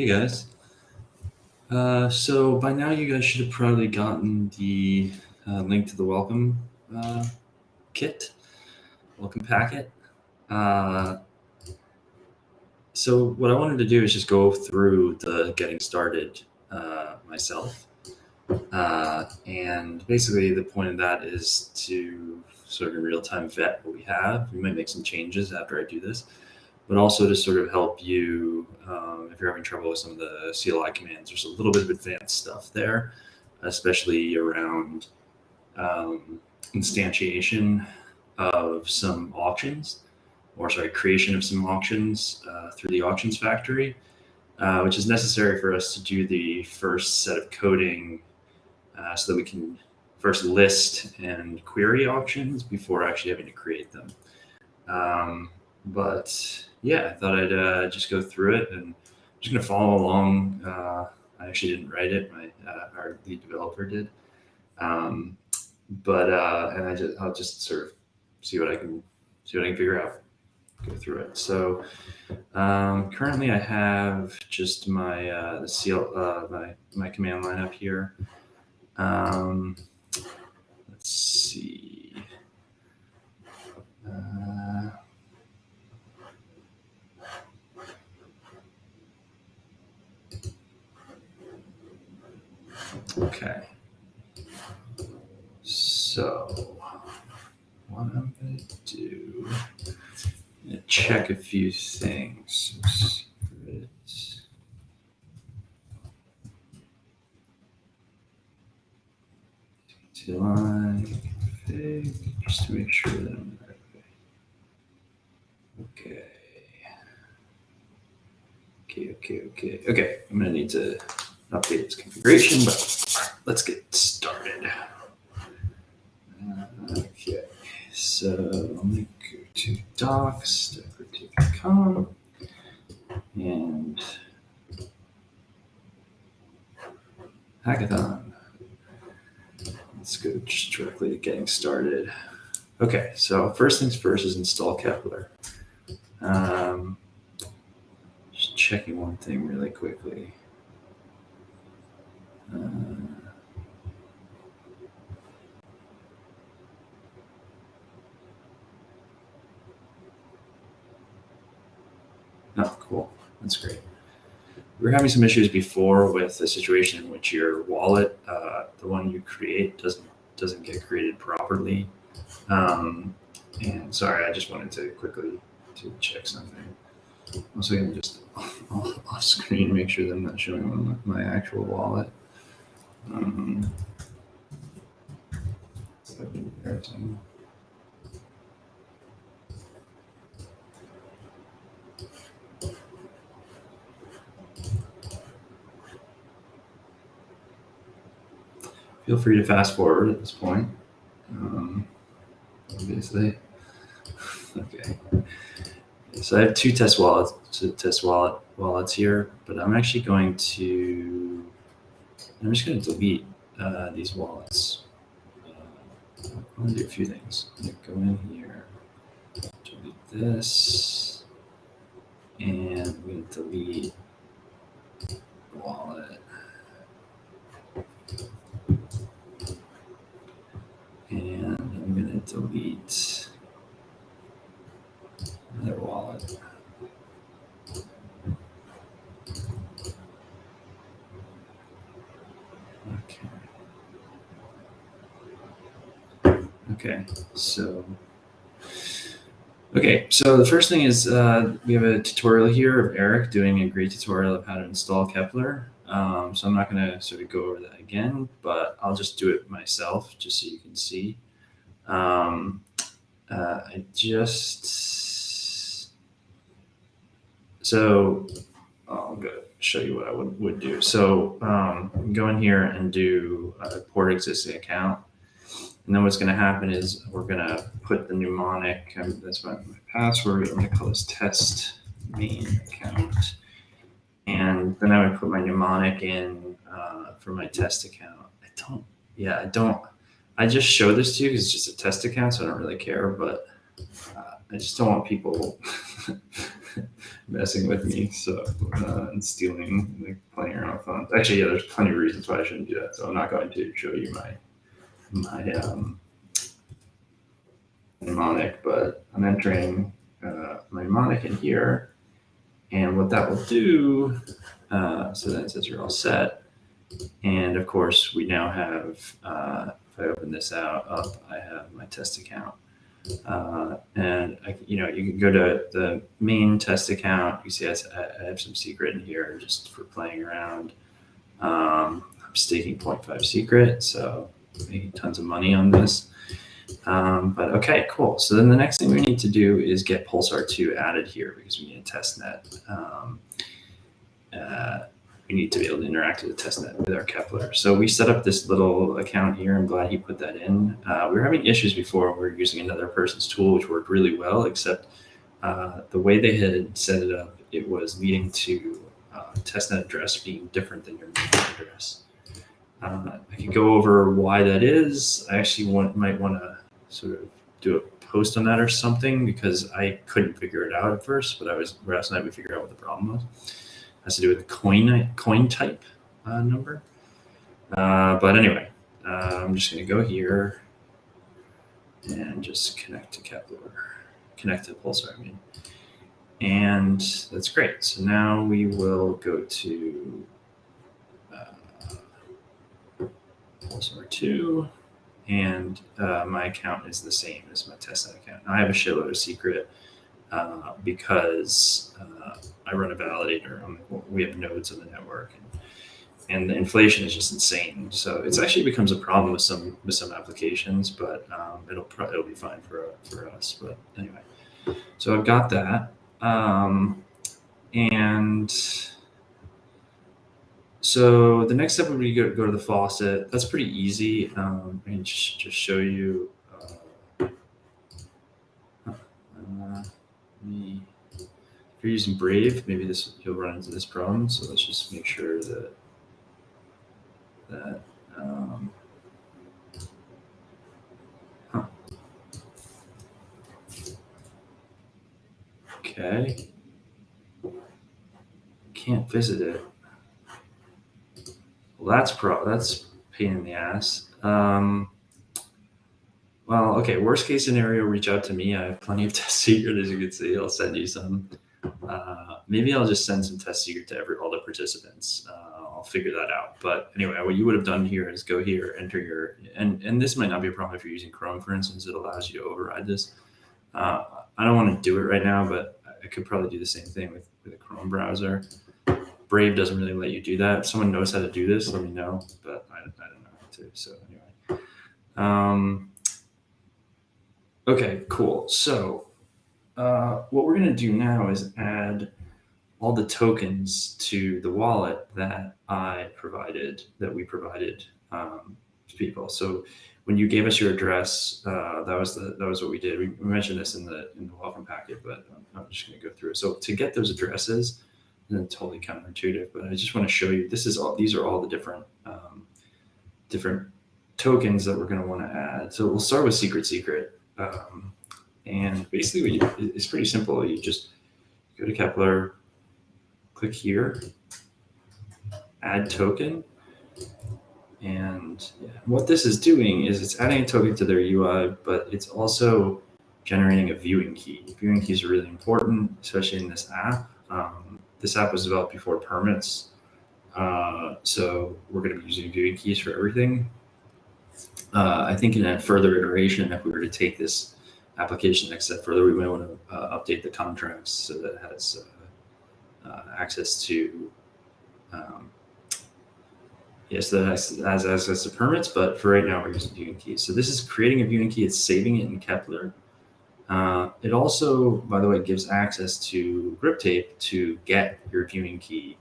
Hey guys. So by now you guys should have probably gotten the link to the welcome kit, welcome packet. Uh, so what I wanted to do is just go through the getting started myself. And basically the point of that is to sort of real time vet what we have. We might make some changes after I do this, but also to sort of help you if you're having trouble with some of the CLI commands. There's a little bit of advanced stuff there, especially around instantiation of some auctions, or sorry, creation of some auctions through the auctions factory, which is necessary for us to do the first set of coding so that we can first list and query auctions before actually having to create them. But yeah, I thought I'd just go through it, and I'm just going to follow along. I actually didn't write it; our lead developer did. And I'll just sort of see what I can figure out. Go through it. So currently, I have just my the CL my command line up here. Let's see. Okay. So what I'm going to do, I'm going to check a few things. CLI config, just to make sure that I'm the right way. Okay. I'm going to need to update this configuration, but let's get started. Okay, so let me go to docs.crypto.com and hackathon. Let's go just directly to getting started. Okay, so first things first is install Kepler. Just checking one thing really quickly. Oh, cool. That's great. We were having some issues before with a situation in which your wallet, the one you create, doesn't get created properly. And sorry, I just wanted to quickly to check something. I'm also going to just off screen make sure that I'm not showing on my actual wallet. Feel free to fast forward at this point. Obviously. Okay. So I have two test wallets here, but I'm actually I'm just going to delete these wallets. I'm going to do a few things. I'm going to go in here, delete this, and I'm going to delete the wallet. And I'm going to delete another wallet. Okay, so the first thing is we have a tutorial here of Eric doing a great tutorial of how to install Kepler. So I'm not going to sort of go over that again, but I'll just do it myself just so you can see. I'm going to show you what I would do. So go in here and do port existing account. And then what's going to happen is we're going to put the mnemonic, that's my password, I'm going to call this test main account. And then I would put my mnemonic in for my test account. I just show this to you because it's just a test account, so I don't really care, but I just don't want people messing with me, so and stealing, like playing around with phones. Actually, yeah, there's plenty of reasons why I shouldn't do that. So I'm not going to show you my mnemonic, but I'm entering my mnemonic in here, and what that will do. So then it says you're all set, and of course we now have. If I open this up, I have my test account. And you can go to the main test account. You see, I have some secret in here just for playing around. I'm staking 0.5 secret, so making tons of money on this. But okay, cool. So then the next thing we need to do is get Pulsar 2 added here because we need a test net. We need to be able to interact with the testnet with our Kepler. So we set up this little account here. I'm glad he put that in. We were having issues before. We were using another person's tool, which worked really well, except the way they had set it up, it was leading to testnet address being different than your main address. I could go over why that is. I actually might want to sort of do a post on that or something because I couldn't figure it out at first, but last night we figured out what the problem was. Has to do with the coin type number. But anyway, I'm just going to go here and just connect to Kepler, connect to Pulsar, I mean. And that's great. So now we will go to Pulsar 2, and my account is the same as my testnet account. Now I have a shitload of secret because I run a validator. We have nodes on the network, and the inflation is just insane. So it's actually becomes a problem with some applications, but it'll be fine for us. But anyway, so I've got that, and so the next step would be go to the faucet. That's pretty easy. I can just show you. If you're using Brave, maybe you'll run into this problem. So let's just make sure that okay, can't visit it. Well, that's pain in the ass. Well, okay, worst case scenario, reach out to me. I have plenty of test secret, as you can see. I'll send you some. Maybe I'll just send some test secret to all the participants. I'll figure that out. But anyway, what you would have done here is go here, enter your, and this might not be a problem if you're using Chrome, for instance. It allows you to override this. I don't want to do it right now, but I could probably do the same thing with a Chrome browser. Brave doesn't really let you do that. If someone knows how to do this, let me know. But I don't know how to. So anyway. Okay, cool. So what we're going to do now is add all the tokens to the wallet that we provided to people. So when you gave us your address, that was what we did. We mentioned this in the welcome packet, but I'm just going to go through it. So to get those addresses, and then totally counterintuitive, but I just want to show you. These are all the different tokens that we're going to want to add. So we'll start with secret. And basically it's pretty simple. You just go to Kepler, click here, add token. And what this is doing is it's adding a token to their UI, but it's also generating a viewing key. Viewing keys are really important, especially in this app. This app was developed before permits. So we're going to be using viewing keys for everything. I think in a further iteration, if we were to take this application next step further, we might want to update the contracts so that it has access to that has access to permits. But for right now, we're using viewing keys. So this is creating a viewing key. It's saving it in Kepler. It also, by the way, gives access to Griptape to get your viewing key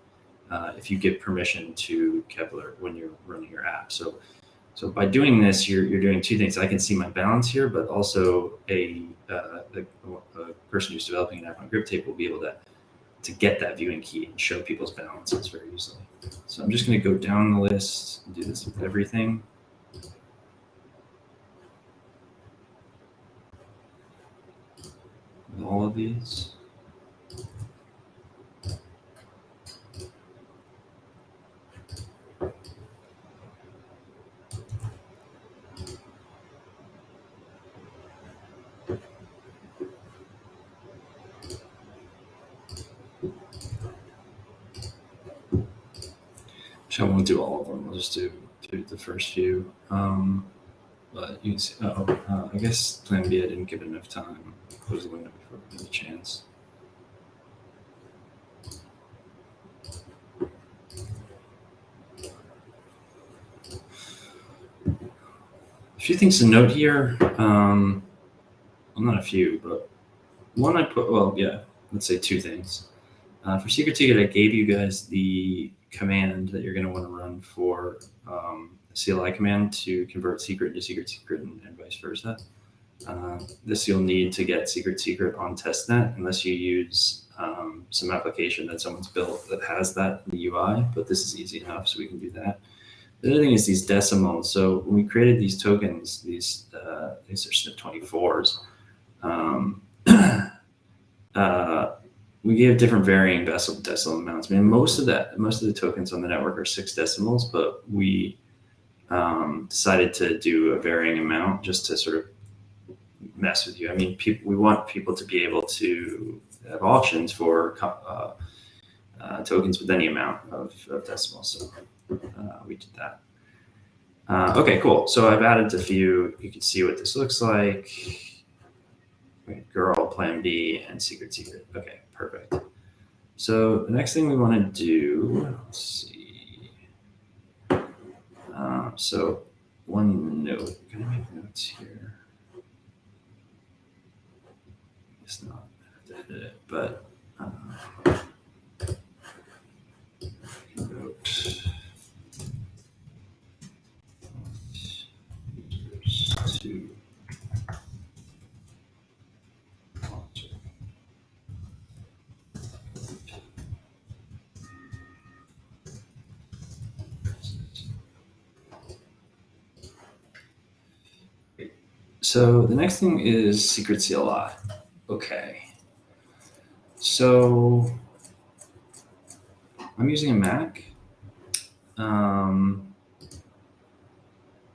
if you give permission to Kepler when you're running your app. So by doing this, you're doing two things. I can see my balance here, but also a person who's developing an app on Griptape will be able to get that viewing key and show people's balances very easily. So I'm just going to go down the list and do this with everything. With all of these. I won't do all of them. I'll just do the first few. But you can see, I guess Plan B, I didn't give it enough time. Close the window before we get a chance. A few things to note here. Well, not a few, but one I put, well, yeah, let's say two things. For Secret Ticket, I gave you guys the command that you're going to want to run for CLI command to convert secret into secret and vice versa. This you'll need to get secret on testnet unless you use some application that someone's built that has that in the UI, but this is easy enough, so we can do that. The other thing is these decimals. So when we created these tokens, these are SNP24s, we gave different varying decimal amounts. I mean, most of the tokens on the network are 6 decimals, but we decided to do a varying amount just to sort of mess with you. I mean, we want people to be able to have auctions for tokens with any amount of decimals. So we did that. Okay, cool. So I've added a few. You can see what this looks like. Girl, Plan B, and Secret. Okay, perfect. So the next thing we want to do, let's see. So one note. Can I make notes here? It's not. I have to edit it, but note. Two. So the next thing is Secret CLI. Okay. So I'm using a Mac.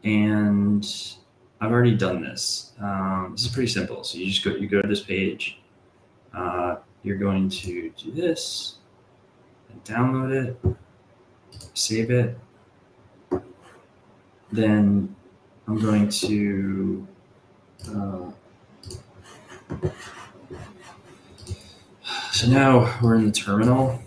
And I've already done this. This is pretty simple. So you just go to this page. You're going to do this and download it, save it. Then I'm going to so now we're in the terminal.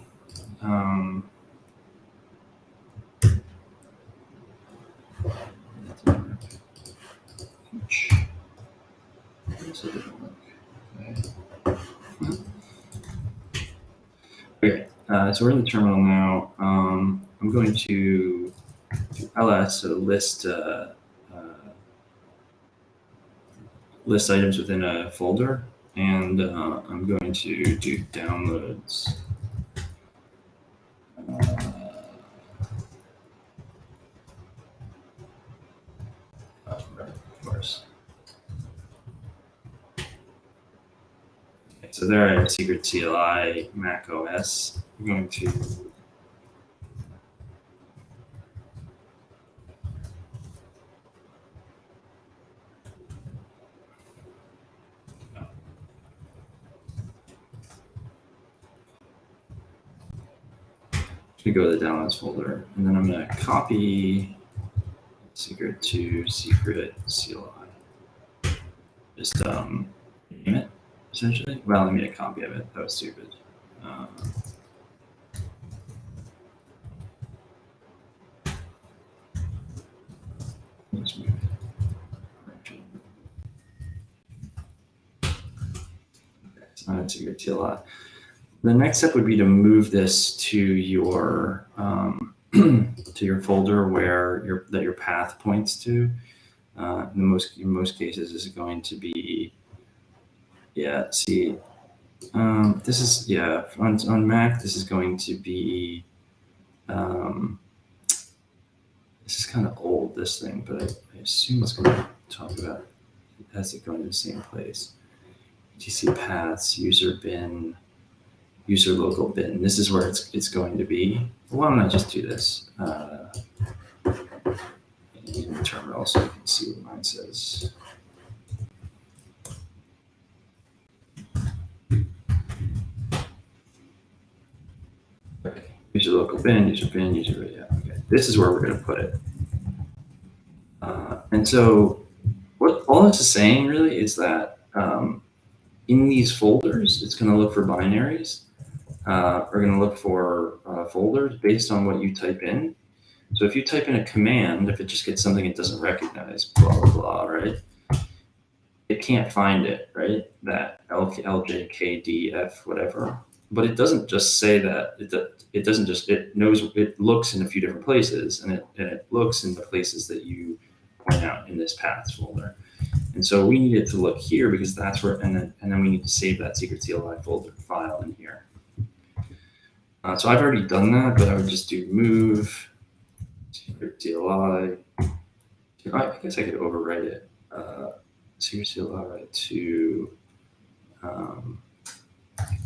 Okay, so we're in the terminal now. I'm going to do ls, so list items within a folder, and I'm going to do downloads. Of course. Okay, so there I have Secret CLI Mac OS. I'm going to go to the downloads folder, and then I'm going to copy secret to Secret CLI. Just name it, essentially. Well, I made a copy of it. That was stupid. Let's move it. Okay, it's not a Secret CLI. The next step would be to move this to your to your folder where your path points to. In most cases, is going to be See, this is on Mac. This is going to be this is kind of old, this thing, but I assume it's going to talk about it has it going to the same place. DC paths, user bin. User local bin. This is where it's going to be. Why don't I just do this in the terminal so you can see what mine says. Okay. User local bin, user bin, user, yeah, okay. this is where we're going to put it. And so what all this is saying really is that in these folders, it's going to look for binaries. We're going to look for folders based on what you type in. So if you type in a command, if it just gets something it doesn't recognize, blah, blah, blah, right? It can't find it, right? That LJKDF, whatever. But it doesn't just say that. It doesn't just, it knows, it looks in a few different places, and it looks in the places that you point out in this paths folder. And so we need it to look here because that's where, and then we need to save that secret CLI folder file in here. So I've already done that, but I would just do move secret CLI. I guess I could overwrite it. Secret CLI to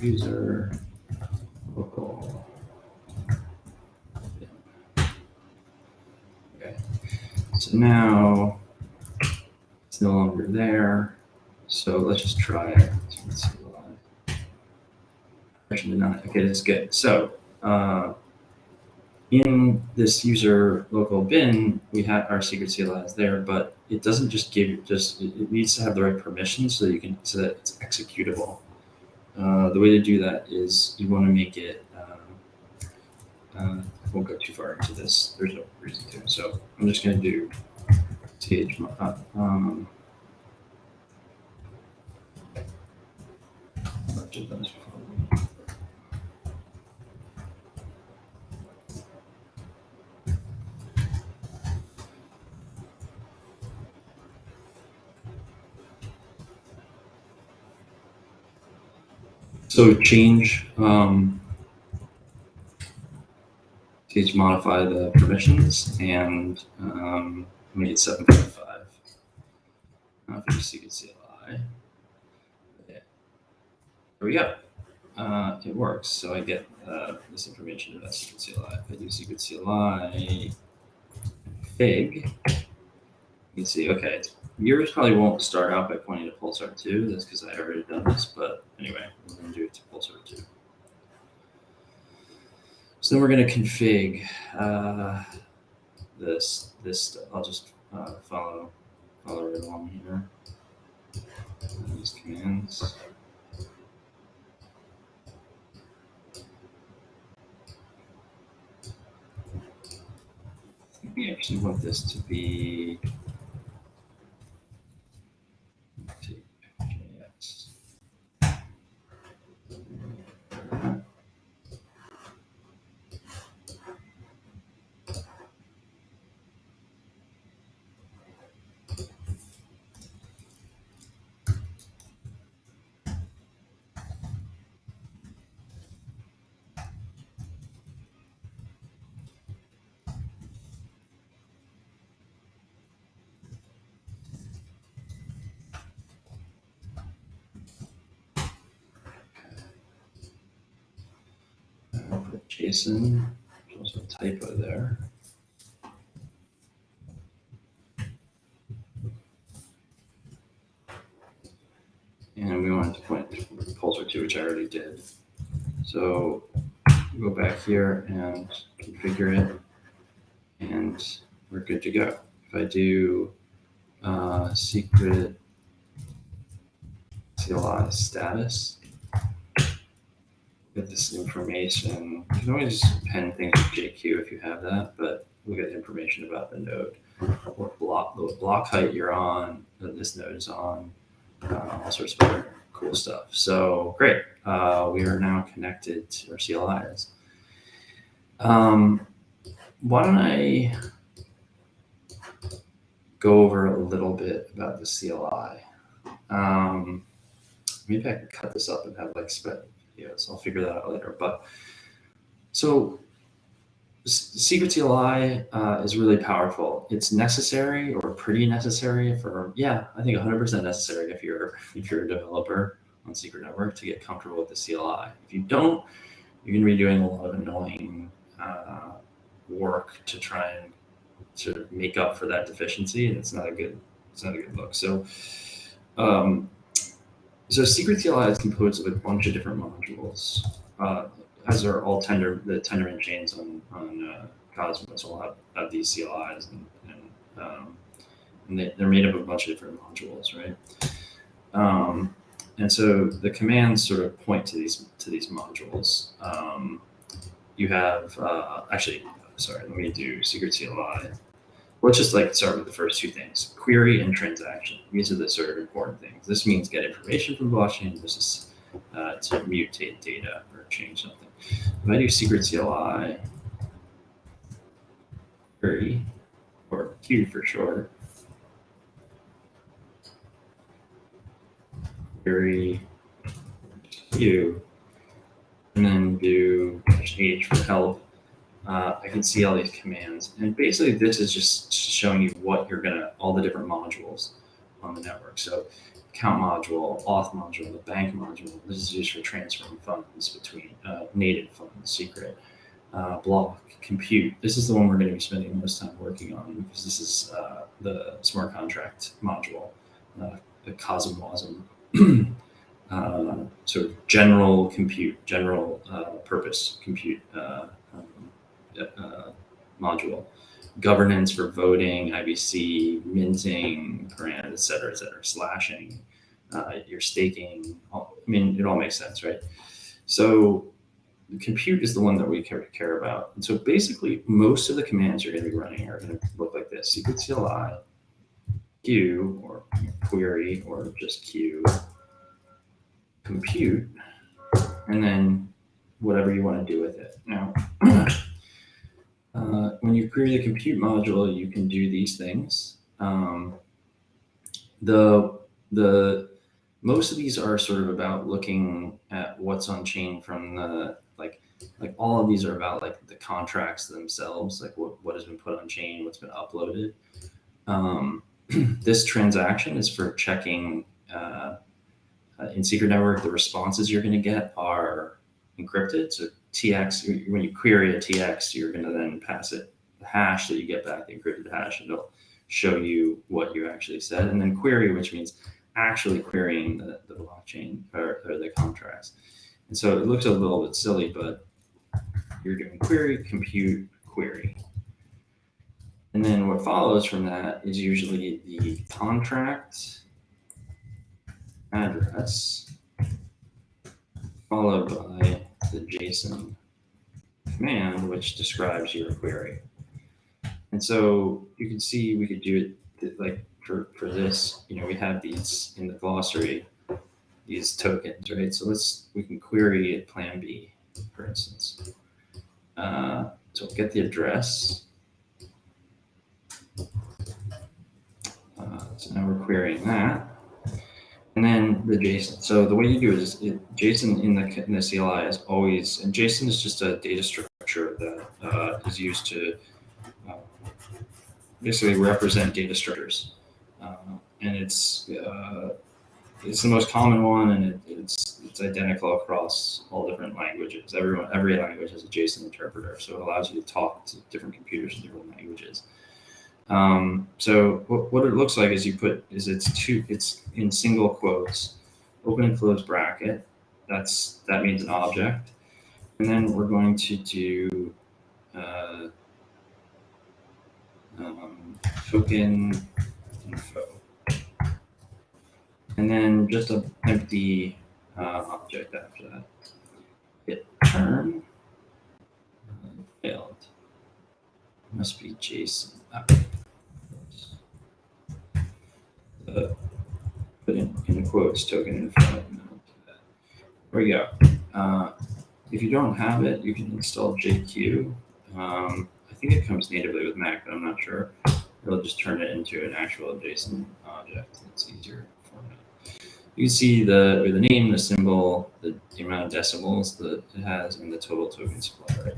user local. Okay. So now it's no longer there. So let's just try it. Version denied. Okay, that's good. So in this user local bin, we have our secret CLIs there, but it doesn't just give you it needs to have the right permissions so that it's executable. The way to do that is you want to make it. I won't go too far into this. There's no reason to. So I'm just going to do th. So change modify the permissions and make it 7.5. For the secret CLI. Okay. There we go. It works. So I get this information about secret CLI. If I do secret CLI fig, you can see, okay, yours probably won't start out by pointing to Pulsar 2. That's because I already done this. But anyway, we're going to do it to Pulsar 2. So then we're going to config this. I'll just follow right along here. These commands. We actually want this to be JS. Put JSON. There's also a typo there. And we wanted to point to Pulsar 2, which I already did. So go back here and configure it, and we're good to go. If I do secret CLI status, get this information. You can always pen things with JQ if you have that, but we'll get information about the node, what block height you're on, that this node is on, all sorts of other cool stuff. So great. We are now connected to our CLIs. Why don't I go over a little bit about the CLI? Maybe I can cut this up and have like videos. I'll figure that out later. But so secret CLI is really powerful. It's necessary, or pretty necessary for, I think 100% necessary if you're a developer on Secret Network to get comfortable with the CLI. If you don't, you're going to be doing a lot of annoying work to try and to make up for that deficiency, and it's not a good look. So so Secret CLI is composed of a bunch of different modules, as are all the Tendermint chains on Cosmos will have these CLIs, and they're made up of a bunch of different modules, right? And so the commands sort of point to these modules. You have actually, sorry, let me do secret CLI. Let's just start with the first two things: query and transaction. These are the sort of important things. This means get information from blockchain versus to mutate data or change something. If I do secret CLI query, or Q for short, query Q, and then do H for help, I can see all these commands. And basically this is just showing you what you're all the different modules on the network. So account module, auth module, the bank module, this is used for transferring funds between native funds, secret, block, compute. This is the one we're going to be spending most time working on because this is the smart contract module, the COSM-WASM. Sort of general compute, general purpose compute module, governance for voting, IBC, minting, parent, et cetera, slashing, your staking. I mean, it all makes sense, right? So the compute is the one that we care about. And so basically, most of the commands you're going to be running are going to look like this: secret CLI, Q, or query, or just Q, compute, and then whatever you want to do with it. Now, when you query the compute module, you can do these things. The most of these are sort of about looking at what's on chain from the like all of these are about the contracts themselves, like what has been put on chain, what's been uploaded. This transaction is for checking in Secret Network, the responses you're going to get are encrypted. So TX, when you query a TX, you're going to then pass it the hash that you get back, the encrypted hash, and it'll show you what you actually said. And then query, which means actually querying the blockchain or the contracts. And so it looks a little bit silly, but you're doing query, compute, query. And then what follows from that is usually the contract address followed by the JSON command, which describes your query. And so you can see we could do it like for this, we have these in the glossary, these tokens, right? So we can query at plan B, for instance. So we'll get the address. So now we're querying that. And then the JSON. So the way you do it is JSON in the CLI is always, and JSON is just a data structure that is used to basically represent data structures. And it's the most common one, and it's identical across all different languages. Every language has a JSON interpreter, so it allows you to talk to different computers in different languages. So what it looks like is it's in single quotes, open and close bracket. That means an object, and then we're going to do token info, and then just an empty object after that. Hit return. Failed. Must be JSON. Put in quotes token info. There we go. If you don't have it, you can install JQ. I think it comes natively with Mac, but I'm not sure. It'll just turn it into an actual JSON object. It's easier format. You can see the name, the symbol, the amount of decimals that it has, and the total token supply right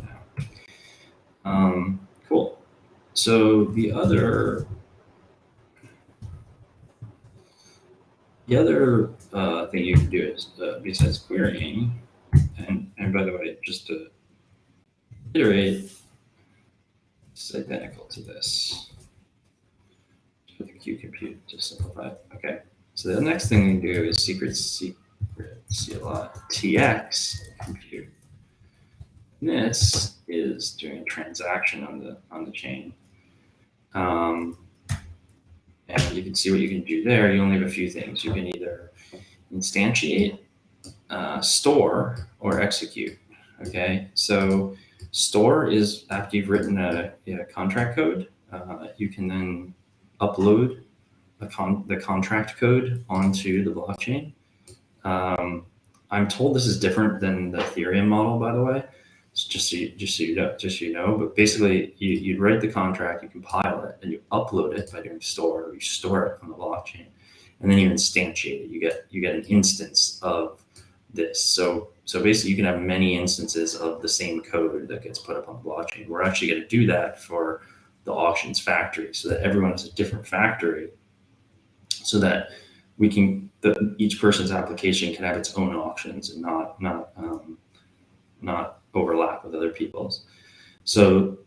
now. Cool. So the other thing you can do is, besides querying, and by the way, just to iterate, it's identical to this. For the Q compute to simplify it. Okay. So the next thing we do is secret CLI TX compute. And this is doing a transaction on the chain. And you can see what you can do there. You only have a few things. You can either instantiate, store, or execute. Okay, so store is after you've written a contract code, you can then upload the contract code onto the blockchain. I'm told this is different than the Ethereum model, by the way. It's just so you know. But basically, you write the contract, you compile it, and you upload it by doing store. Or you store it on the blockchain, and then you instantiate it. You get an instance of this. So basically, you can have many instances of the same code that gets put up on the blockchain. We're actually going to do that for the auctions factory, so that everyone has a different factory, so that we can each person's application can have its own auctions and not overlap with other people's. So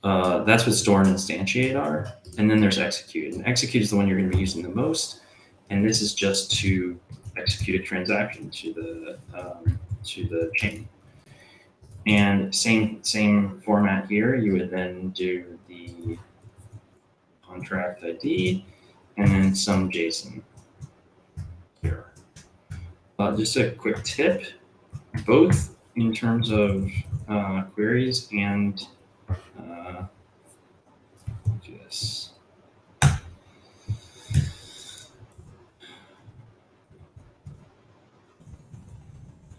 that's what store and instantiate are. And then there's execute. And execute is the one you're going to be using the most. And this is just to execute a transaction to the chain. And same format here. You would then do the contract ID and then some JSON here. Just a quick tip, both in terms of queries and do this.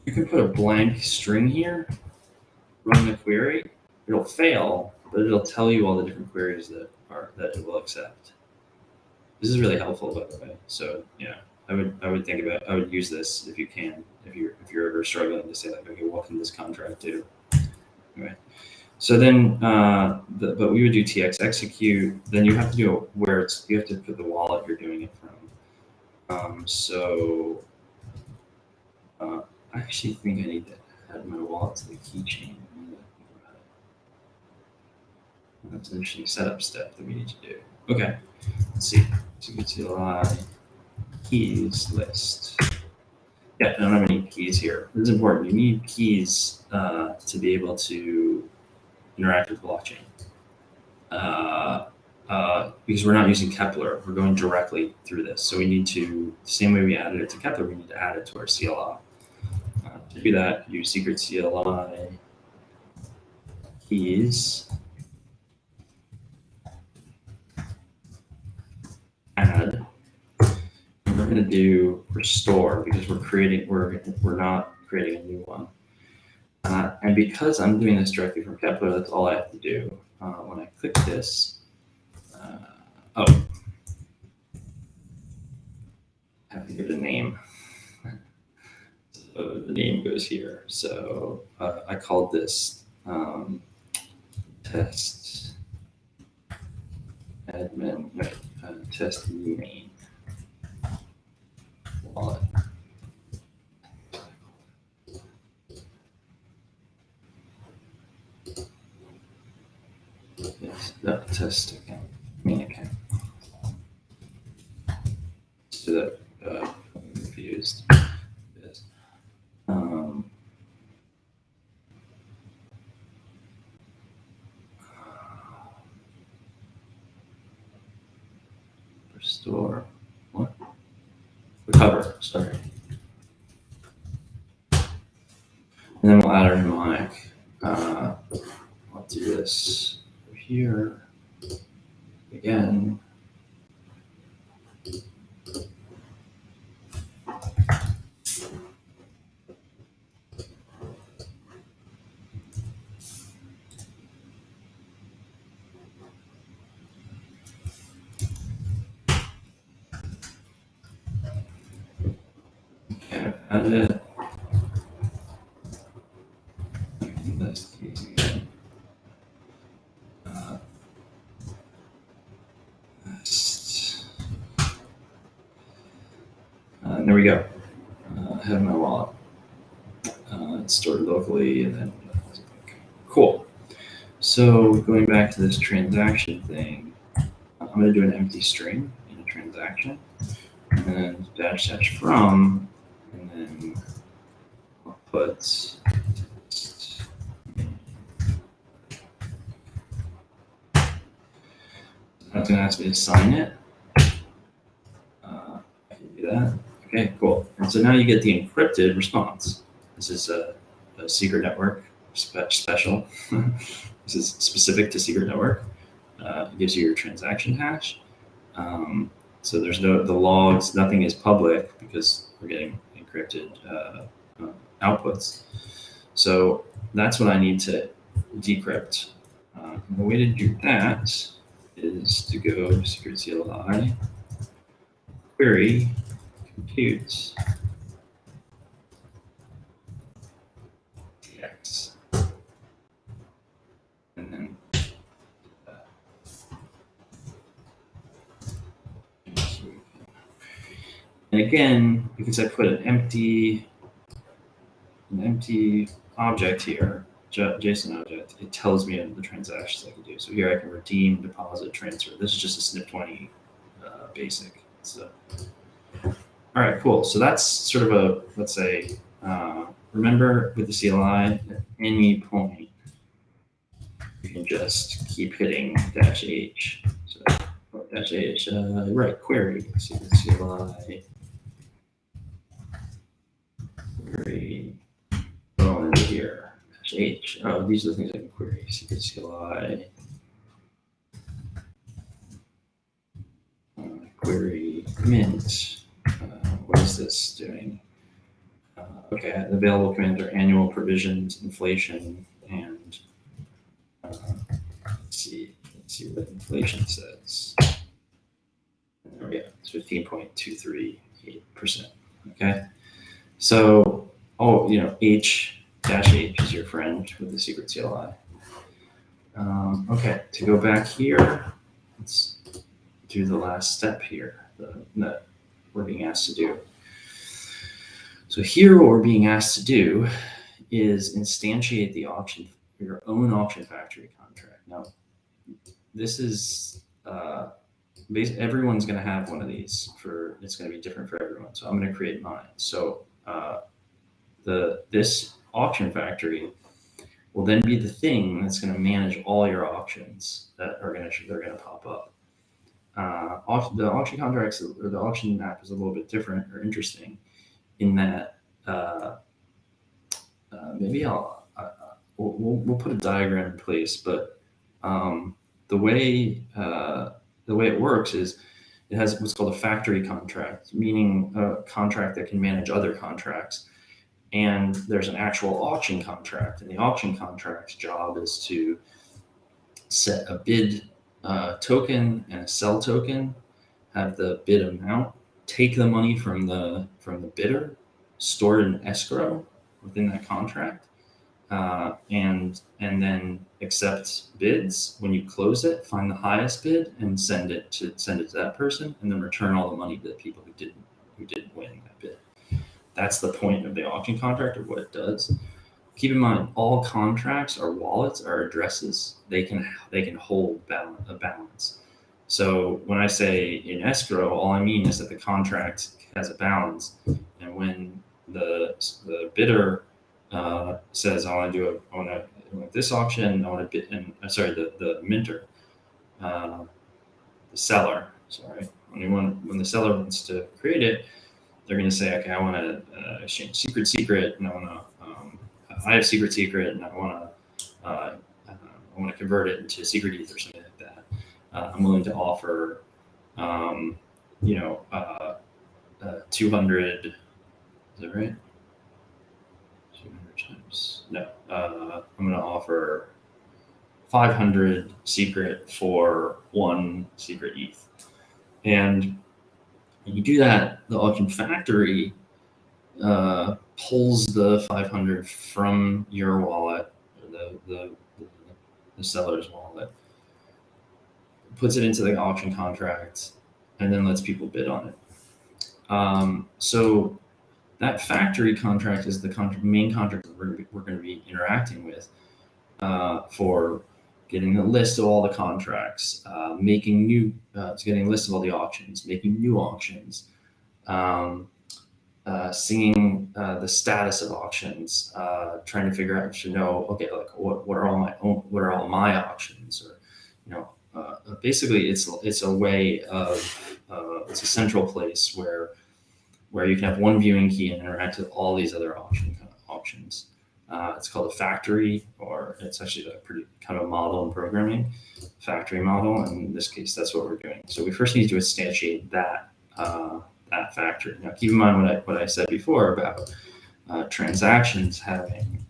You can put a blank string here, run the query. It'll fail, but it'll tell you all the different queries that it will accept. This is really helpful, by the way. So yeah, I would use this if you can, if you're ever struggling to say like, okay, what can this contract do? Okay. So then, but we would do TX execute. Then you have to do you have to put the wallet you're doing it from. I actually think I need to add my wallet to the keychain. That's an interesting setup step that we need to do. Okay, let's see. TLI keys list. Yeah, I don't have any keys here. This is important. You need keys to be able to interact with blockchain. Because we're not using Kepler, we're going directly through this. So we need to, the same way we added it to Kepler, we need to add it to our CLI. To do that, use secret CLI keys, add. And we're going to do restore because we're not creating a new one. And because I'm doing this directly from Kepler, that's all I have to do. When I click this, I have to give it a name. So the name goes here. So I called this test admin, test main wallet. Yes, that test account, main account. So that I'm confused. Yes. Restore. What? Recover. Sorry. And then we'll add our mnemonic. I'll do this over here again. Okay, add it. This key again. There we go. I have my wallet. It's stored locally, and then cool. So going back to this transaction thing, I'm going to do an empty string in a transaction, and then dash from, and then I'll put it's going to ask me to sign it. I can do that. Okay, cool. And so now you get the encrypted response. This is a secret network special. This is specific to secret network. It gives you your transaction hash. So there's the logs, nothing is public because we're getting encrypted outputs. So that's what I need to decrypt. The way to do that is to go to secret CLI, query, compute, TX, and then and again, because I put an empty object here, JSON object, it tells me the transactions I can do. So here I can redeem, deposit, transfer. This is just a SNP20 basic. So, all right, cool. So that's sort of a, let's say, remember with the CLI, at any point, you can just keep hitting -H. So -H, right, query, secret CLI, query, go into here, -H. Oh, these are the things I can query, secret CLI, query mint. What is this doing? Okay, the available commands are annual provisions, inflation, and let's see what inflation says. There we go. It's 15.238%. Okay, so H is your friend with the secret CLI. Okay, to go back here, let's do the last step here that we're being asked to do. So here, what we're being asked to do is instantiate your own auction factory contract. Now, this is everyone's going to have one of these. It's going to be different for everyone. So I'm going to create mine. So this auction factory will then be the thing that's going to manage all your auctions that they're going to pop up. The auction contracts or the auction app is a little bit different or interesting in that maybe we'll put a diagram in place, but the way it works is it has what's called a factory contract, meaning a contract that can manage other contracts. And there's an actual auction contract, and the auction contract's job is to set a bid token and a sell token, have the bid amount, take the money from the bidder, store it in escrow within that contract, and then accept bids. When you close it, find the highest bid and send it to that person, and then return all the money to the people who didn't win that bid. That's the point of the auction contract, or what it does. Keep in mind, all contracts are wallets, are addresses. They can hold a balance. So when I say in escrow, all I mean is that the contract has a balance, and when the bidder says, I want this auction, I want to bid, and sorry, the minter, the seller, sorry, when the seller wants to create it, they're going to say, okay, I want to exchange secret, and I have secret, and I want to convert it into secret ETH or something like that. I'm willing to offer, 200. Is that right? 200 times. No, I'm going to offer 500 secret for 1 secret ETH, and when you do that, the auction factory pulls the 500 from your wallet, or the seller's wallet, puts it into the auction contract, and then lets people bid on it. So that factory contract is the main contract that we're going to be interacting with for getting a list of all the contracts, getting a list of all the auctions, making new auctions, seeing the status of auctions, trying to figure out, okay, like what are all my auctions, or basically it's a way of it's a central place where you can have one viewing key and interact with all these other options. It's called a factory, or it's actually a pretty kind of a model in programming, factory model. And in this case, that's what we're doing. So we first need to instantiate that that factory. Now, keep in mind what I said before about transactions having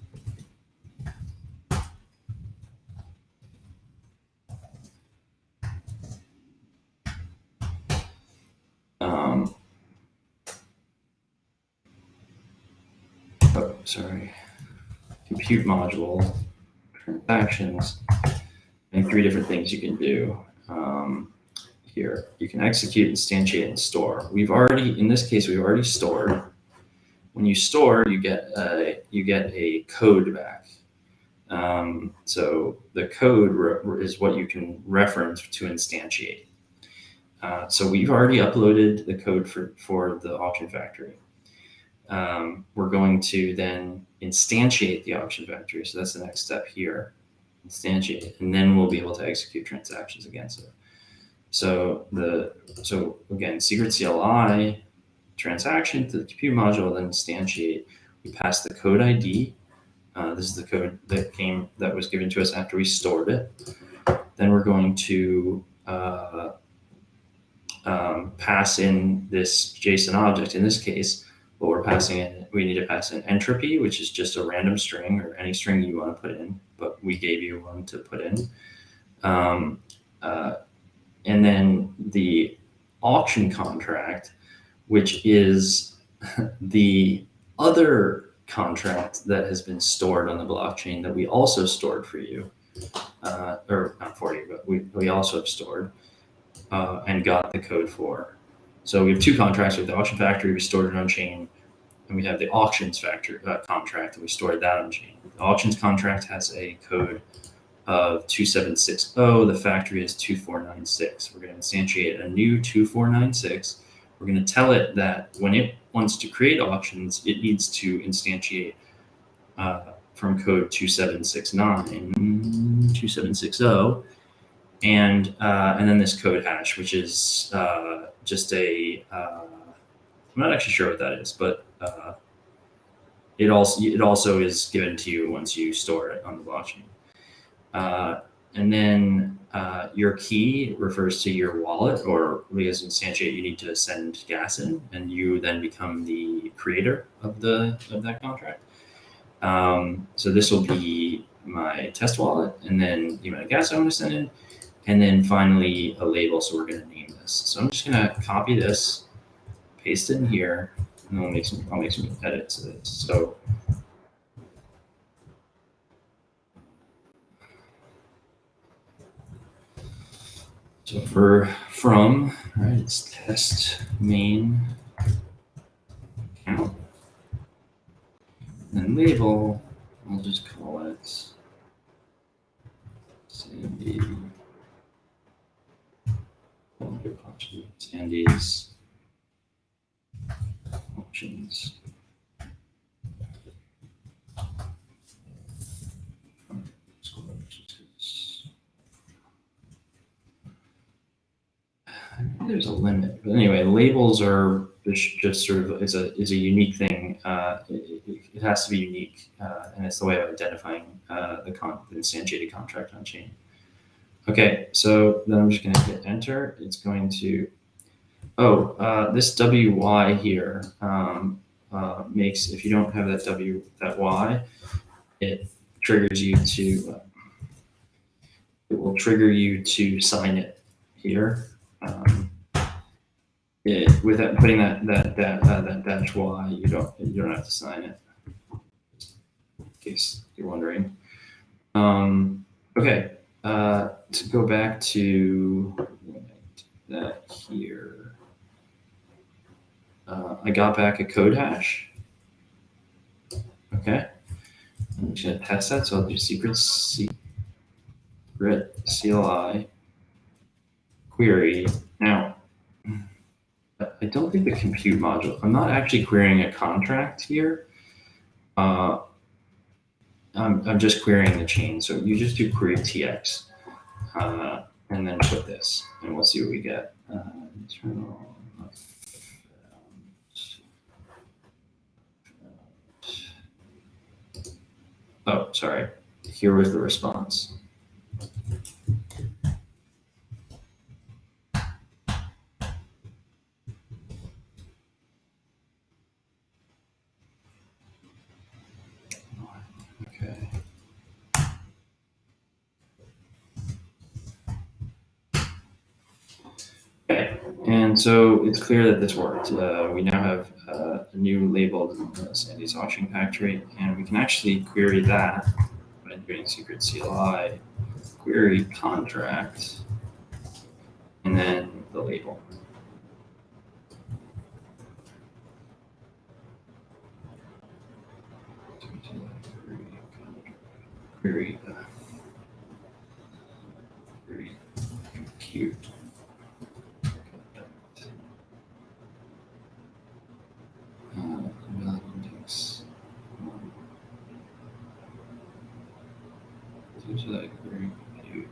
compute module transactions, and 3 different things you can do. Here, you can execute, instantiate, and store. In this case, we've already stored. When you store, you get a code back. So the code is what you can reference to instantiate. So we've already uploaded the code for the auction factory. We're going to then instantiate the auction factory. So that's the next step here, instantiate, and then we'll be able to execute transactions against it. So again, secret CLI transaction to the compute module, then instantiate. We pass the code ID. This is the code that was given to us after we stored it. Then we're going to pass in this JSON object. In this case, what we're passing in, we need to pass in entropy, which is just a random string or any string you want to put in, but we gave you one to put in. And then the auction contract, which is the other contract that has been stored on the blockchain that we also stored for you, or not for you, but we also have stored and got the code for. So we have 2 contracts. We have the auction factory, we stored it on chain, and we have the auctions factory contract, and we stored that on chain. The auctions contract has a code of 2760. The factory is 2496. We're going to instantiate a new 2496. We're going to tell it that when it wants to create auctions, it needs to instantiate from code 2769, 2760, and then this code hash, which is just a I'm not actually sure what that is, but it also is given to you once you store it on the blockchain. And then your key refers to your wallet, or because instantiate, you need to send gas in, and you then become the creator of that contract. So this will be my test wallet, and then the amount of gas I want to send in, and then finally a label. So we're going to name this. So I'm just going to copy this, paste it in here, and then I'll make some edits to this. So from, right, it's test main account. And label, I'll just call it Sandy's options. There's a limit, but anyway, labels are just sort of is a unique thing. It has to be unique, and it's the way of identifying the instantiated contract on chain. Okay, so then I'm just going to hit enter. It's going to this WY here makes, if you don't have that Y, it triggers you to it will trigger you to sign it here. Without putting that dash Y, you don't have to sign it, in case you're wondering. Okay, to go back to that here, I got back a code hash. Okay, I'm just gonna test that. So I'll do secret CLI query. Now, I don't think the compute module, I'm not actually querying a contract here. I'm just querying the chain. So you just do query TX. and then put this, and we'll see what we get. Internal. Oh, sorry. Here was the response. Okay. Okay, and so it's clear that this worked. We now have a new labeled Sandy's Auction Factory, and we can actually query that by doing secret CLI, query contract, and then the label. Query, query compute. Invalid index. So that query compute.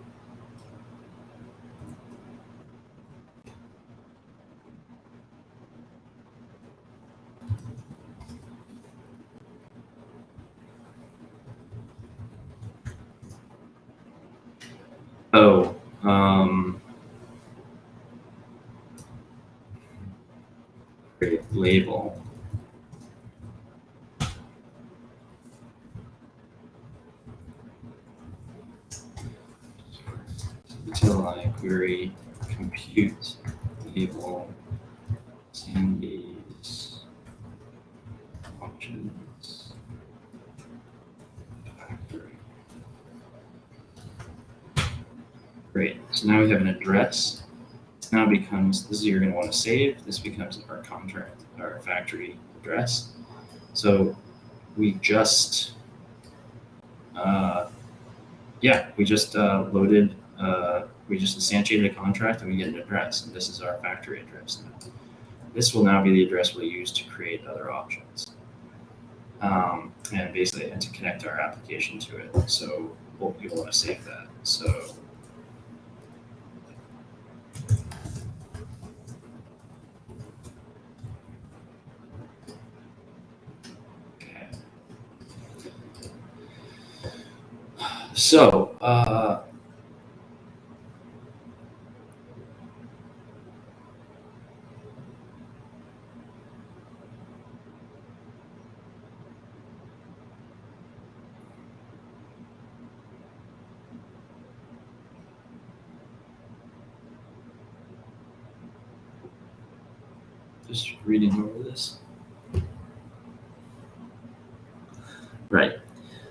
Oh, create label. Until I query compute label Sandy's auctions factory. Great. So now we have an address. This now becomes, this is you're going to want to save. This becomes our contract, our factory address. So we just, loaded, we just instantiated a contract and we get an address. And this is our factory address now. This will now be the address we'll use to create other options. And basically, and to connect our application to it. So you'll want to save that. So okay. So just reading over this. Right.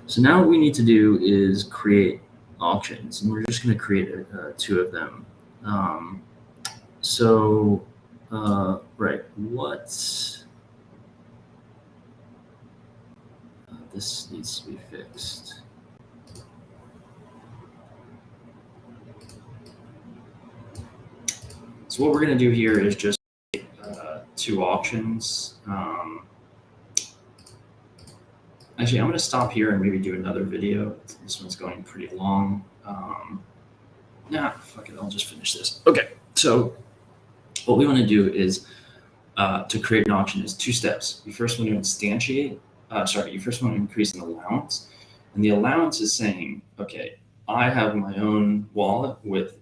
So now what we need to do is create auctions, and we're just going to create two of them. Right, this needs to be fixed. So what we're going to do here is just two auctions. Actually, I'm going to stop here and maybe do another video. This one's going pretty long. Fuck it, I'll just finish this. Okay, so what we want to do is to create an auction is two steps. You first want to instantiate, you first want to increase an allowance. And the allowance is saying, okay, I have my own wallet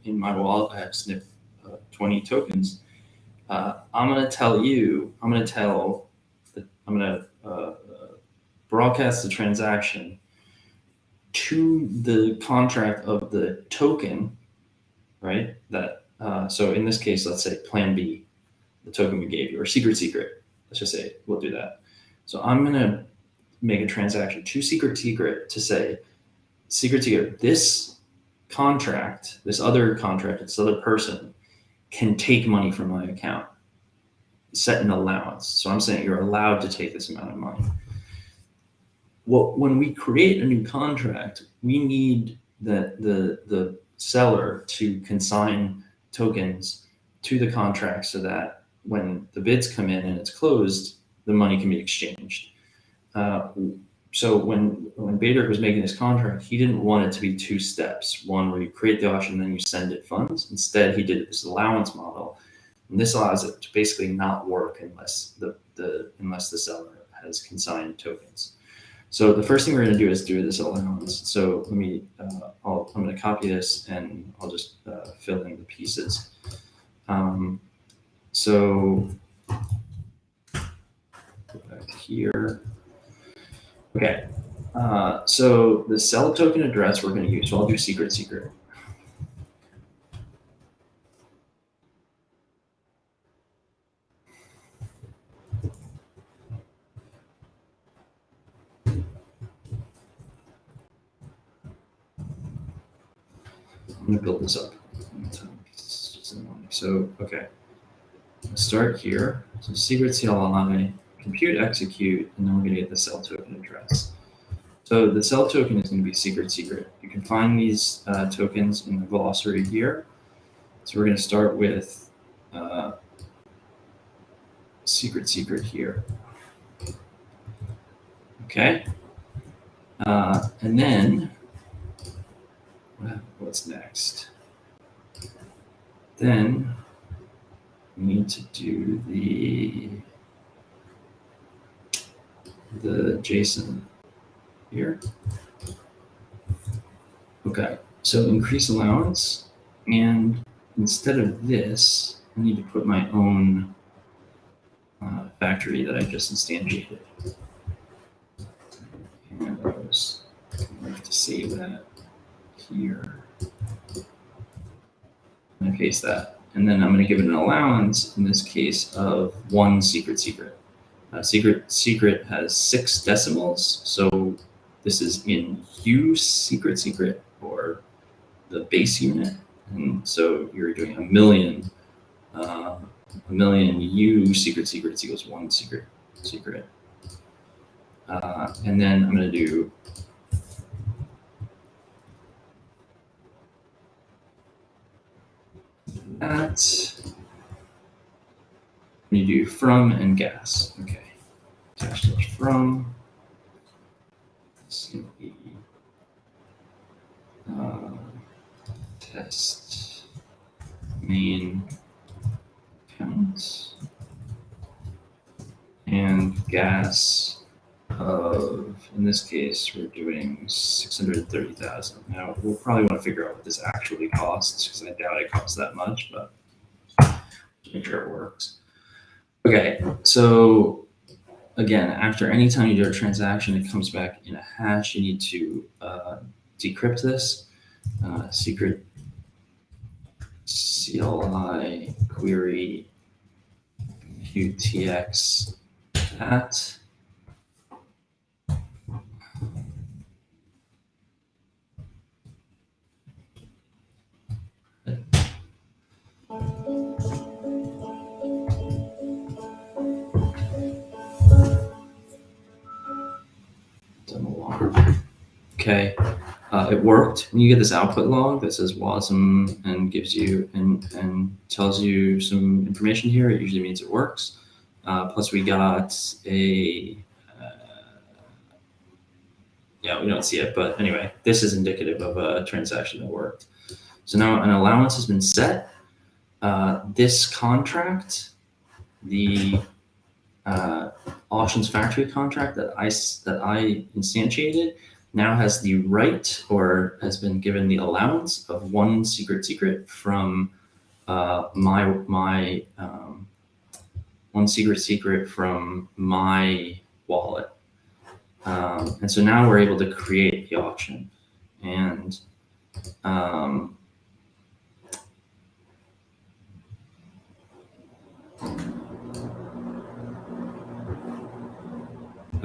in my wallet, I have SNP 20 tokens. I'm going to broadcast the transaction to the contract of the token, right? That so in this case, let's say Plan B, the token we gave you, or secret. Let's just say we'll do that. So I'm going to make a transaction to secret to say, secret, this contract, this other person can take money from my account, set an allowance. So I'm saying you're allowed to take this amount of money. Well, when we create a new contract, we need the seller to consign tokens to the contract so that when the bids come in and it's closed, the money can be exchanged. so when Bader was making this contract, he didn't want it to be two steps. One where you create the auction, then you send it funds. Instead, he did this allowance model, and this allows it to basically not work unless unless the seller has consigned tokens. So the first thing we're going to do is do this allowance. So let me, I'm going to copy this and I'll just fill in the pieces. So go back here. Okay. So the sell token address we're going to use. So I'll do secret. I'm going to build this up. So, okay. Let's start here. So secret CLI, compute, execute, and then we're going to get the sell token address. So the sell token is going to be secret. You can find these tokens in the glossary here. So we're going to start with secret here. Okay. And then what's next? Then we need to do the JSON here. Okay, so increase allowance, and instead of this, I need to put my own factory that I just instantiated. And I was going to save that here. I'm going to paste that. And then I'm going to give it an allowance, in this case, of one secret. Secret has 6 decimals. So this is in U secret, or the base unit. And so you're doing a million U secret equals 1 secret. And then I'm going to do that. You do from and gas. Okay. Dash from. Test main count and gas of, in this case, we're doing 630,000. Now we'll probably want to figure out what this actually costs, because I doubt it costs that much, but make sure it works. Okay, so again, after any time you do a transaction, it comes back in a hash. You need to decrypt this. Secret CLI query QTX at. Okay, it worked. When you get this output log that says WASM and gives you and tells you some information here, it usually means it works. Plus we got a, yeah, we don't see it, but anyway, this is indicative of a transaction that worked. So now an allowance has been set. This contract, the auctions factory contract that I instantiated, now has the right, or has been given the allowance of one secret from my one secret from my wallet. And so now we're able to create the auction. And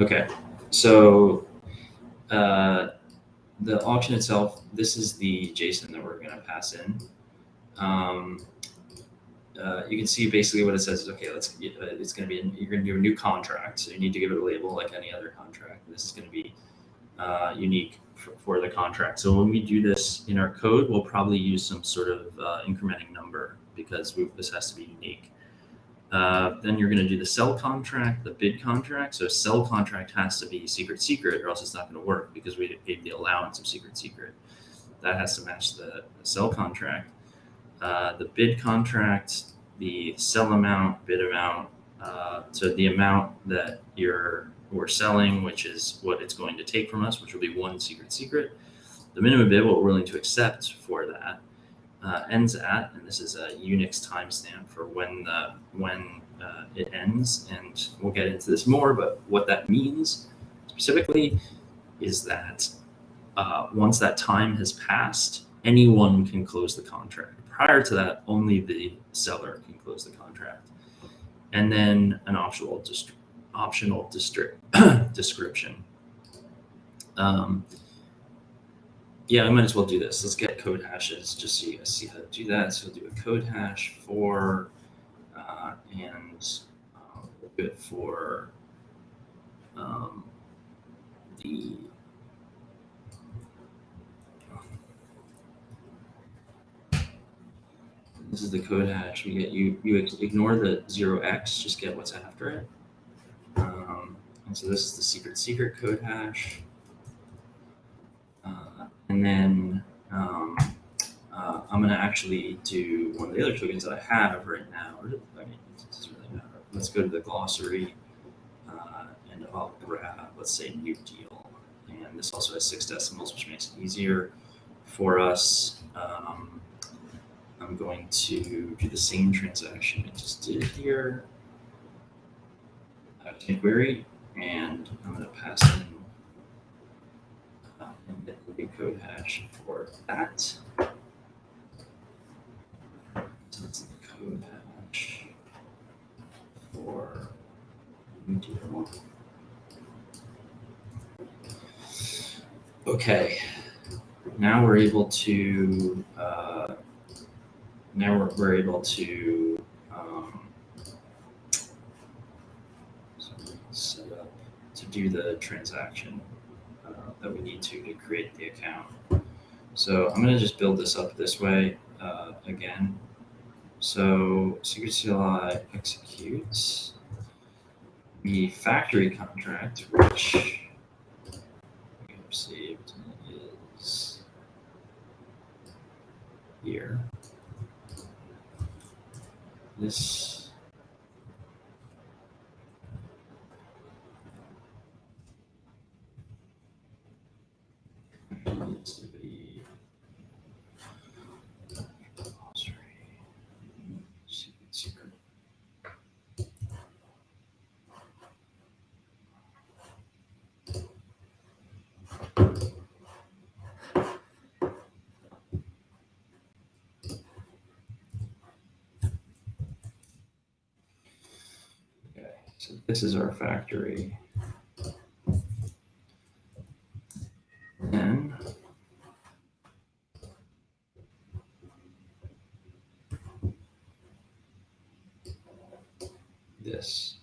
okay, so the auction itself, this is the JSON that we're going to pass in. You can see basically what it says is, okay, it's going to be, you're going to do a new contract. So you need to give it a label like any other contract. This is going to be unique for the contract. So when we do this in our code, we'll probably use some sort of incrementing number, because this has to be unique. Then you're going to do the sell contract, the bid contract. So sell contract has to be secret secret, or else it's not going to work because we gave the allowance of secret secret. That has to match the sell contract. The bid contract, the sell amount, bid amount. So the amount that we're selling, which is what it's going to take from us, which will be one secret secret. The minimum bid, what we're willing to accept for that, ends at, and this is a Unix timestamp for when it ends, and we'll get into this more, but what that means specifically is that once that time has passed, anyone can close the contract. Prior to that, only the seller can close the contract. And then an optional description. Yeah, I might as well do this. Let's get code hashes just so you guys see how to do that. So we'll do a code hash for, and we'll do it for the this is the code hash. We get you ignore the 0x, just get what's after it. And so this is the secret code hash. And then I'm going to actually do one of the other tokens that I have right now. I mean, it doesn't really matter. Let's go to the glossary and I'll grab, let's say, new deal. And this also has 6 decimals, which makes it easier for us. I'm going to do the same transaction I just did here. Query, and I'm going to pass in and get the new code hash for that. So that's the code hash for new deal. Okay, now we're able to set up to do the transaction that we need to create the account. So I'm going to just build this up this way again. So secret CLI executes the factory contract, which we have saved is here. This needs to be secret. Okay, so this is our factory. Then this.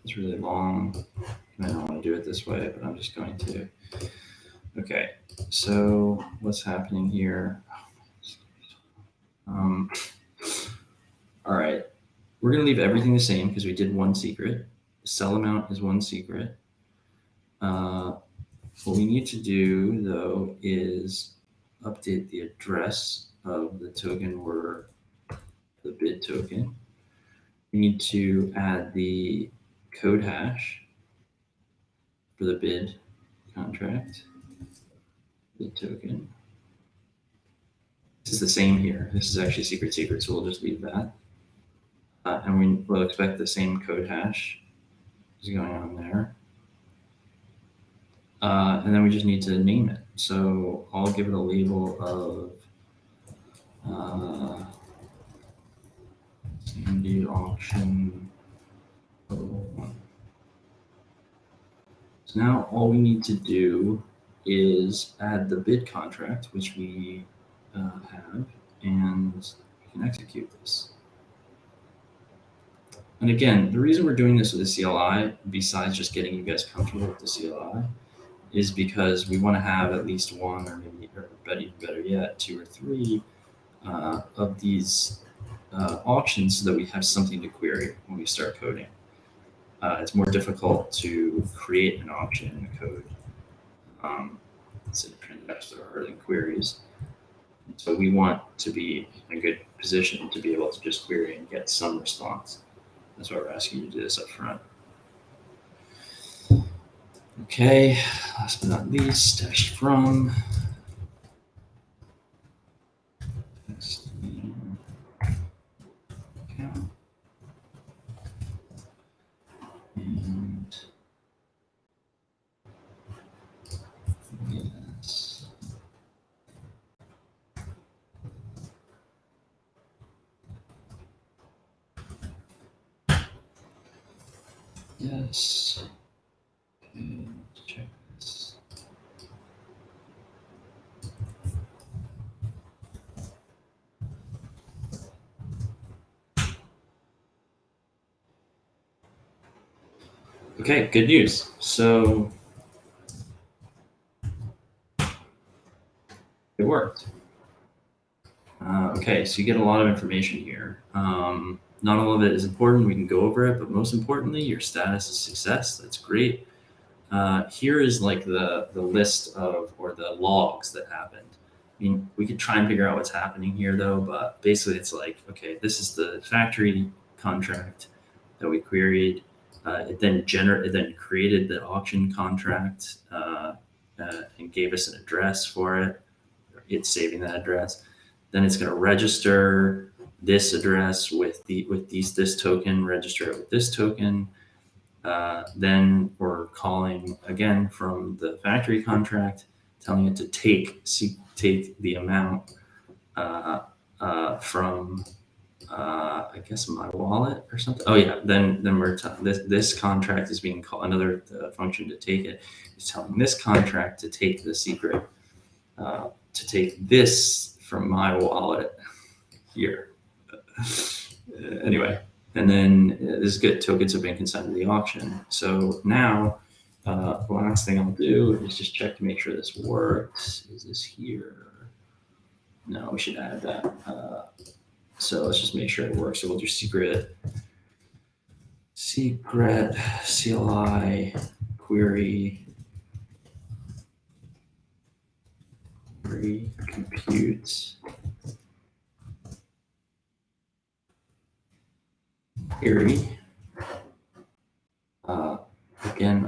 It's really long. I don't want to do it this way, but I'm just going to. Okay, so what's happening here? All right, we're going to leave everything the same because we did one secret. The sell amount is one secret. What we need to do, though, is update the address of the token we're the bid token. We need to add the code hash for the bid contract, bid token. This is the same here. This is actually secret, so we'll just leave that. And we will expect the same code hash is going on there. And then we just need to name it. So I'll give it a label of Sandy auction 01. So now all we need to do is add the bid contract, which we have, and we can execute this. And again, the reason we're doing this with the CLI, besides just getting you guys comfortable with the CLI, is because we want to have at least one, or maybe, or better yet, 2 or 3 of these auctions so that we have something to query when we start coding. It's more difficult to create an auction in the code. So transactions are harder than queries. So we want to be in a good position to be able to just query and get some response. That's why we're asking you to do this up front. Okay, last but not least, dash from. Account. And yes. Yes. Okay, let's check this. Okay, good news. So it worked. Okay, so you get a lot of information here. Not all of it is important. We can go over it, but most importantly, your status is success. That's great. Here is like the list of or the logs that happened. I mean, we could try and figure out what's happening here though, but basically it's like, okay, this is the factory contract that we queried. It then created the auction contract and gave us an address for it. It's saving that address. Then it's going to register this address with this token, register it with this token. Then we're calling again from the factory contract, telling it to take the amount from I guess my wallet or something. Oh yeah, then we're this contract is being called, another function to take it is telling this contract to take the secret, to take this from my wallet here. Anyway. And then this is good. Tokens have been consigned to the auction. So now, the last thing I'll do is just check to make sure this works. Is this here? No, we should add that. So let's just make sure it works. So we'll do secret CLI query compute query. Again,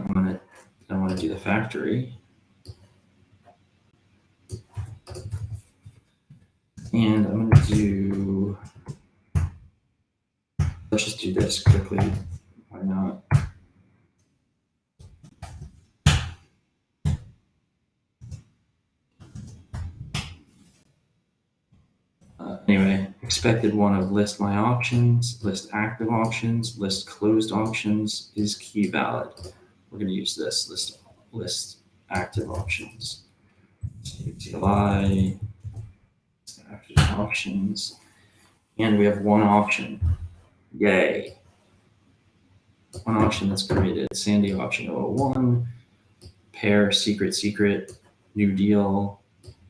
I want to do the factory. And I'm going to do, let's just do this quickly. Why not? Anyway, expected one of list my auctions, list active auctions, list closed auctions is key valid. We're going to use this list active auctions. CLI active auctions, and we have one auction. Yay! One auction that's created. Sandy auction 001, pair secret, new deal,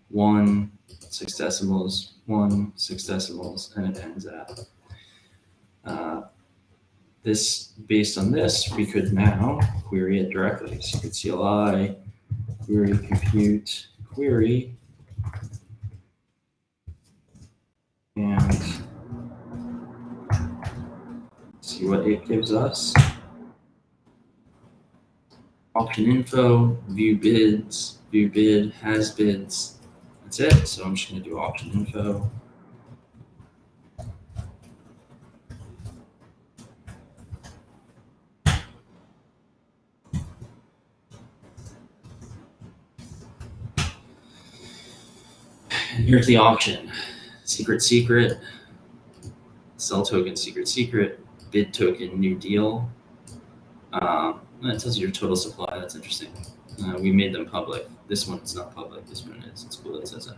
1, 6 decimals, 1, 6 decimals, and it ends at. This, based on this, we could now query it directly. Secret CLI, query compute, query, and see what it gives us. Auction info, view bids, view bid, has bids. That's it. So I'm just going to do auction info. And here's the auction. Secret, sell token, secret, bid token, new deal. That tells you your total supply. That's interesting. We made them public. This one is not public. This one is. It's cool that it says that.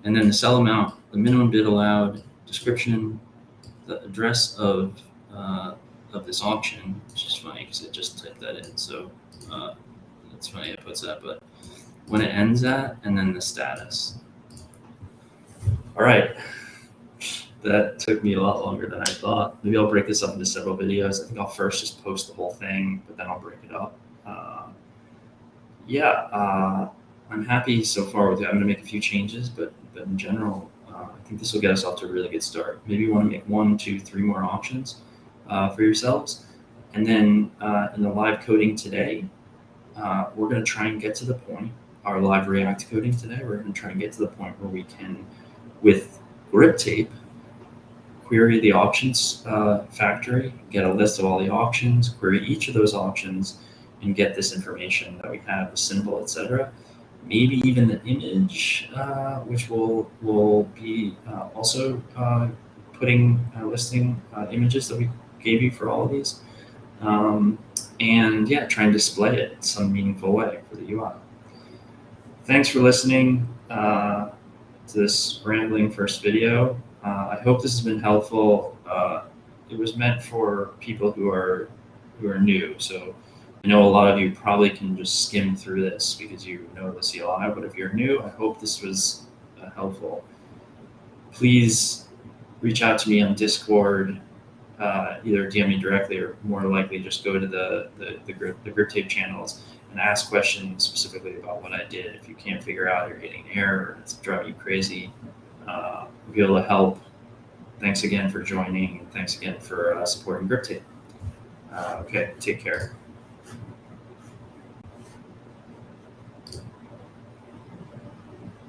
And then the sell amount, the minimum bid allowed, description, the address of this auction, which is funny because it just typed that in. So it's funny it puts that, but when it ends at, and then the status. All right. That took me a lot longer than I thought. Maybe I'll break this up into several videos. I think I'll first just post the whole thing, but then I'll break it up. I'm happy so far with it. I'm going to make a few changes, but in general, I think this will get us off to a really good start. Maybe you want to make 1, 2, 3 more options for yourselves. And then in the live coding today, we're going to try and get to the point, our live React coding today, we're going to try and get to the point where we can, with grip tape, query the options factory, get a list of all the options, query each of those options, and get this information that we have, the symbol, etc. Maybe even the image, which will be also listing images that we gave you for all of these. And yeah, try and display it in some meaningful way for the UI. Thanks for listening to this rambling first video. I hope this has been helpful. It was meant for people who are new. So I know a lot of you probably can just skim through this because you know the CLI, but if you're new, I hope this was helpful. Please reach out to me on Discord, either DM me directly or more likely just go to the grip tape channels and ask questions specifically about what I did. If you can't figure out, you're getting an error, it's driving you crazy, I'll be able to help. Thanks again for joining, and thanks again for supporting grip tape. Okay, take care.